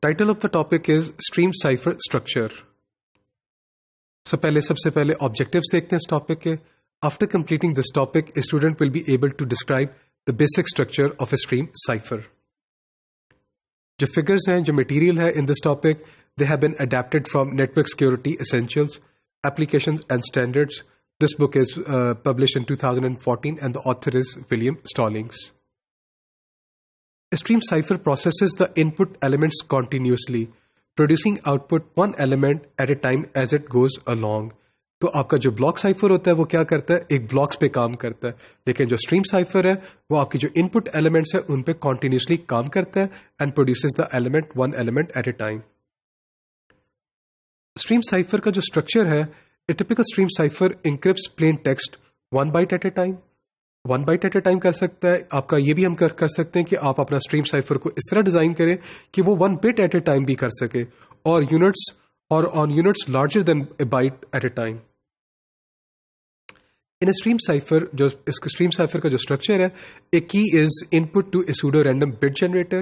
Title of the topic is Stream Cipher Structure. سب سے پہلے objectives دیکھتے ہیں اس ٹاپک کے. After completing this topic, a student will be able to describe the basic structure of a stream cipher. جو figures ہیں, جو material ہے in this topic, they have been adapted from Network Security Essentials, Applications and Standards. This book is published in 2014 and the author is William Stallings. A stream cipher processes the input elements continuously, producing output one element at a time as it goes along. تو آپ کا جو block cipher ہوتا ہے وہ کیا کرتا ہے, ایک بلاکس پہ کام کرتا ہے, لیکن جو اسٹریم سائفر ہے وہ آپ کی جو ان پٹ ایلیمنٹس ہیں ان پہ کنٹینیوسلی کام کرتا ہے and produces the element one element at a time. Stream cipher کا جو اسٹرکچر ہے, a typical stream cipher encrypts plain text one byte at a time. One byte at a time کر سکتا ہے. آپ کا یہ بھی ہم کر سکتے ہیں کہ آپ اپنا اسٹریم سائفر کو اس طرح ڈیزائن کریں کہ وہ one bit at a time بھی کر سکے, اور یونٹس اور on units larger than a byte at a time. In stream cipher, جو اس اسٹریم سائفر کا جو اسٹرکچر ہے, a key is input to a pseudo random bit generator.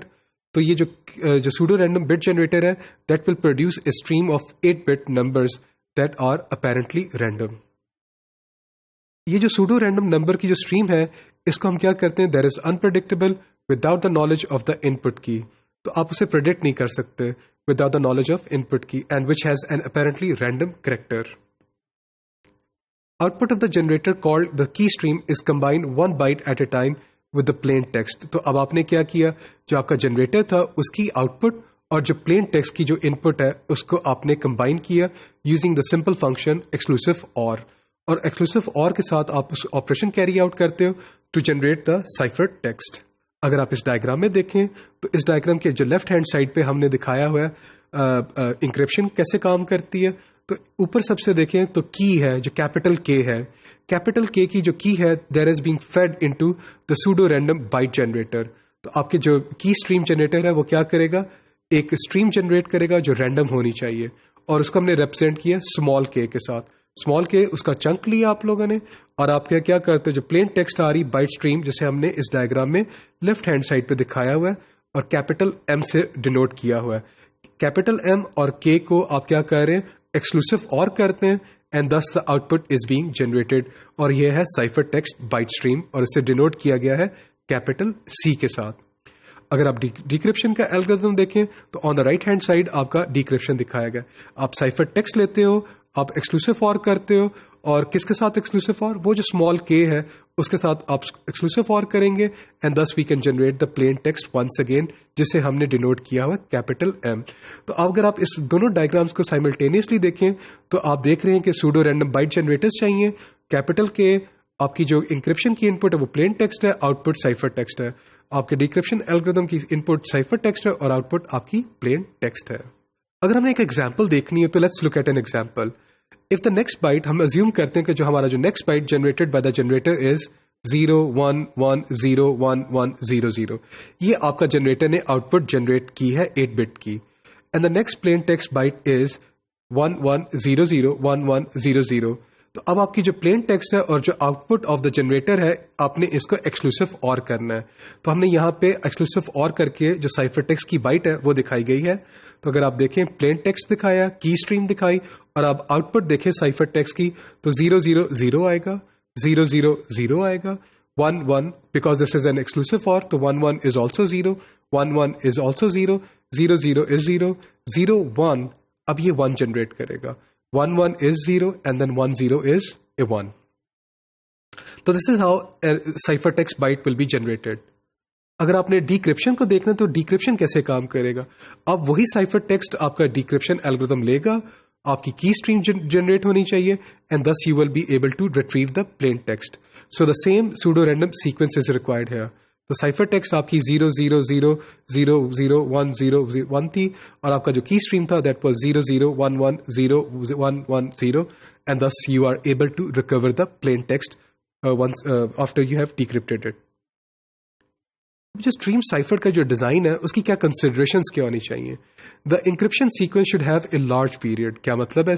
تو یہ جو سوڈو رینڈم بٹ جنریٹر ہے, that will produce a stream of 8 bit numbers that are apparently random. یہ جو سوڈو رینڈم نمبر کی جو stream ہے, اس کو ہم کیا کرتے ہیں, there is unpredictable without the knowledge of the input key. تو آپ اسے پریڈکٹ نہیں کر سکتے without the knowledge of input key, and which has an apparently random character. Output of the generator called the key stream is combined one byte at a time with the plain text. تو اب آپ نے کیا کیا, جو آپ کا generator تھا اس کی آؤٹ پٹ اور جو پلین ٹیکسٹ کی جو ان پٹ ہے اس کو آپ نے کمبائن کیا using the simple function exclusive or exclusive or کے ساتھ آپ اس آپریشن کیری آؤٹ کرتے ہو to generate the cipher text. اگر آپ اس ڈائیگرام میں دیکھیں تو اس ڈائیگرام کے جو لیفٹ ہینڈ سائڈ پہ ہم نے دکھایا ہوا ہے انکرپشن کیسے کام کرتی ہے. تو اوپر سب سے دیکھیں تو کی ہے جو کیپٹل کے ہے, کیپٹل کے کی جو کی ہے there is being fed into the pseudo random byte generator. تو آپ کے جو کی اسٹریم جنریٹر ہے وہ کیا کرے گا, ایک اسٹریم جنریٹ کرے گا جو رینڈم ہونی چاہیے, اور اس کو ہم نے ریپرزینٹ کیا اسمال کے ساتھ. اسمال کے اس کا چنک لیا آپ لوگوں نے, اور آپ کیا کرتے ہیں, جو پلین ٹیکسٹ آ رہی بائٹ اسٹریم جسے ہم نے اس ڈائیگرام میں لیفٹ ہینڈ سائڈ پہ دکھایا ہوا ہے اور کیپٹل ایم سے ڈینوٹ کیا ہوا ہے. کیپٹل ایم اور کے کو آپ کیا کر رہے ہیں, ایکسکلوسیو اور کرتے ہیں, and this the out put is being generated, اور یہ ہے سائفر ٹیکسٹ بائٹ اسٹریم, اور اسے ڈینوٹ کیا گیا ہے کیپٹل سی کے ساتھ. اگر آپ ڈیکرپشن کا الگورتھم دیکھیں تو آن دا رائٹ ہینڈ سائڈ آپ کا ڈیکرپشن دکھایا گیا. آپ سائفر ٹیکسٹ لیتے ہو, آپ ایکسکلوسیو فار کرتے ہو, اور کس کے ساتھ ایکسکلوسیو فار, وہ جو اسمال کے ہے اس کے ساتھ آپ ایکسکلوسیو فار کریں گے, and this we can generate the plain text once again جسے ہم نے ڈینوٹ کیا ہوا کیپٹل ایم. تو اگر آپ اس دونوں ڈائیگرامس کو سائملٹینیسلی دیکھیں تو آپ دیکھ رہے ہیں کہ سوڈو رینڈم بائٹ جنریٹرز چاہیے. کیپٹل کے آپ کی جو انکرپشن کی ان پٹ ہے وہ پلین ٹیکسٹ ہے, آؤٹ پٹ سائفر ٹیکسٹ ہے. آپ کے ڈیکرپشن الگورتھم کی ان پٹ سائفر ٹیکسٹ ہے اور آؤٹ پٹ آپ کی پلین ٹیکسٹ ہے. اگر ہمیں ایک ایگزامپل دیکھنی ہے تو let's look at an example. Of the next byte, ہم ازیوم کرتے ہیں کہ جو ہمارا جو next byte generated by the generator is 0 1 1 0 1 1 0 0. یہ آپ کا جنریٹر نے آؤٹ پٹ جنریٹ کی ہے 8 بٹ کی, and the next plain text byte is 1 1 0 0 1 1 0 0. تو اب آپ کی جو پلین ٹیکسٹ ہے اور جو out put of the generator ہے, آپ نے اس کو ایکسکلوسیو اور کرنا ہے. تو ہم نے یہاں پہ ایکسکلوسیو اور کر کے جو سائفر ٹیکسٹ کی بائٹ ہے وہ دکھائی گئی ہے. تو اگر آپ دیکھیں پلین ٹیکسٹ دکھایا, کی اسٹریم دکھائی, اور آپ آؤٹ پٹ دیکھیں سائفر ٹیکسٹ کی, تو 0 0 0 آئے گا, 0 0 0 آئے گا, 1 1 because this is an exclusive for, تو 1 1 از آلسو 0, 1 1 از آلسو 0, 0 0 از 0, 0 1, اب یہ 1 جنریٹ کرے گا, 1 1 is 0 and then 1 0 is a 1. So this is how a ciphertext byte will be generated. اگر آپ نے ڈیکرپشن کو دیکھنا تو ڈیکرپشن کیسے کام کرے گا. اب وہی سائفر ٹیکسٹ آپ کا ڈیکرپشن الگورتھم لے گا, آپ کی کی اسٹریم جنریٹ ہونی چاہیے, and this you will be able to retrieve the plain text. So the same pseudo random sequence is required ہے. تو سائفر ٹیکسٹ آپ کی 0 0 0 0 0 1 0 1 تھی, اور آپ کا جو کی اسٹریم تھا that was 0 0 1 1 0 1 1 0, and this you are able to recover the plain text once after you have decrypted it. جو اسٹریم سائفر کا جو ڈیزائن ہے اس کی کیا کنسیڈریشنز کیا ہونی چاہیے. The encryption sequence should have a large period. کیا مطلب ہے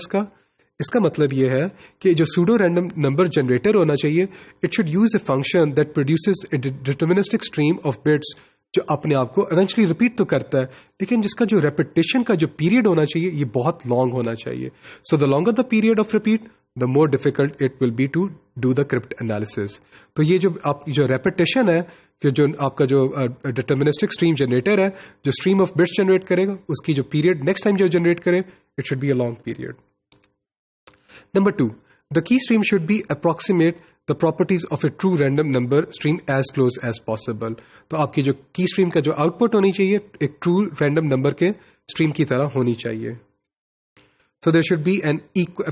اس کا مطلب یہ ہے کہ جو سوڈو رینڈم نمبر جنریٹر ہونا چاہیے, it should use a function that produces a deterministic stream of bits جو اپنے آپ کو ایونچولی ریپیٹ تو کرتا ہے لیکن جس کا جو ریپیٹیشن کا جو پیریڈ ہونا چاہیے یہ بہت لانگ ہونا چاہیے. So the longer the period of repeat the more difficult it will be to do the crypt analysis. تو یہ جو آپ جو ریپیٹیشن ہے کہ جو آپ کا جو ڈٹرمنسٹک اسٹریم جنریٹر ہے جو اسٹریم آف بٹس جنریٹ کرے گا اس کی جو پیریڈ نیکسٹ ٹائم جو جنریٹ کرے it should be a long period. Number 2, the key stream should be approximate the properties of a true random number stream as close as possible. تو آپ کی جو کی اسٹریم کا جو آؤٹ پٹ ہونی چاہیے ایک ٹرو رینڈم نمبر کے اسٹریم کی طرح ہونی چاہیے. So there should be an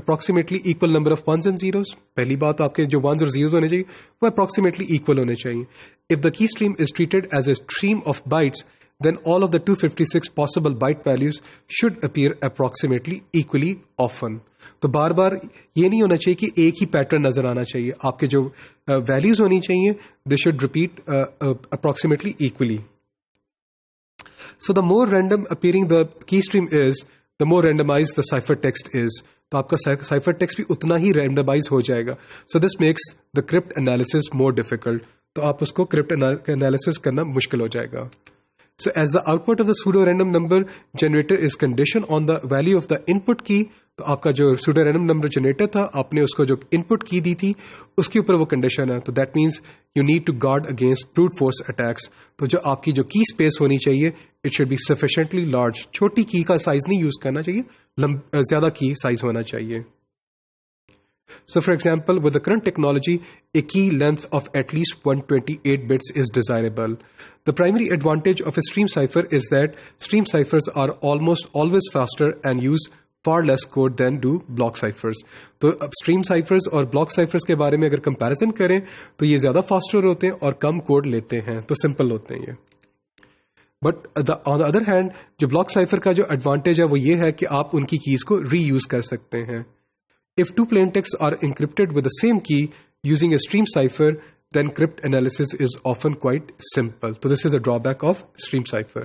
approximately equal number of ones and zeros. پہلی بات آپ کے جو ones اور zeros ہونے چاہیے وہ approximately equal ہونے چاہیے. If the key stream is treated as a stream of bytes, then all of the 256 possible byte values should appear approximately equally often. تو بار بار یہ نہیں ہونا چاہیے کہ ایک ہی پیٹرن نظر آنا چاہیے. آپ کے جو ویلیوز ہونی چاہیے they should repeat approximately equally. So the more random appearing the key stream is, the more randomized the cipher text is. تو آپ کا cipher text بھی اتنا ہی randomize ہو جائے گا. So this makes the crypt analysis more difficult. تو آپ اس کو crypt analysis کرنا مشکل ہو جائے گا. So as the output of the pseudo random number generator is conditioned on the value of the input key, تو آپ کا جو pseudo random number generator تھا آپ نے اس کو جو input key دی تھی اس کے اوپر وہ condition ہے. تو that means you need to guard against brute force attacks. تو جو آپ کی جو key space ہونی چاہیے it should be sufficiently large. چھوٹی کی کا سائز نہیں یوز کرنا چاہیے, زیادہ کی سائز ہونا چاہیے. So for example, with the current technology, a key length of at least 128 bits is desirable. The primary advantage of a stream cipher is that stream ciphers are almost always faster and use far less code than do block ciphers. تو اب stream ciphers اور block ciphers کے بارے میں اگر comparison کریں تو یہ زیادہ faster ہوتے ہیں اور کم کوڈ لیتے ہیں, تو simple ہوتے ہیں یہ. But on the other hand جو بلاک سائفر کا جو ایڈوانٹیج ہے وہ یہ ہے کہ آپ ان کی کیز کو ری یوز کر سکتے ہیں. If two plain texts are encrypted with the same key using a stream cipher, then crypt analysis is often quite simple. So this is a drawback of stream cipher.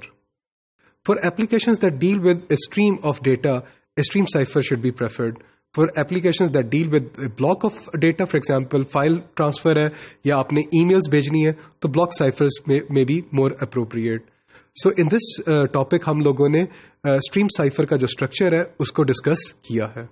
For applications that deal with a stream of data, a stream cipher should be preferred. For applications that deal with a block of data, for example, file transfer ہے یا آپ نے e mails بھیجنی ہے تو block ciphers may be more appropriate. So in this topic ہم لوگوں نے stream cipher کا جو structure ہے اس کو ڈسکس کیا ہے.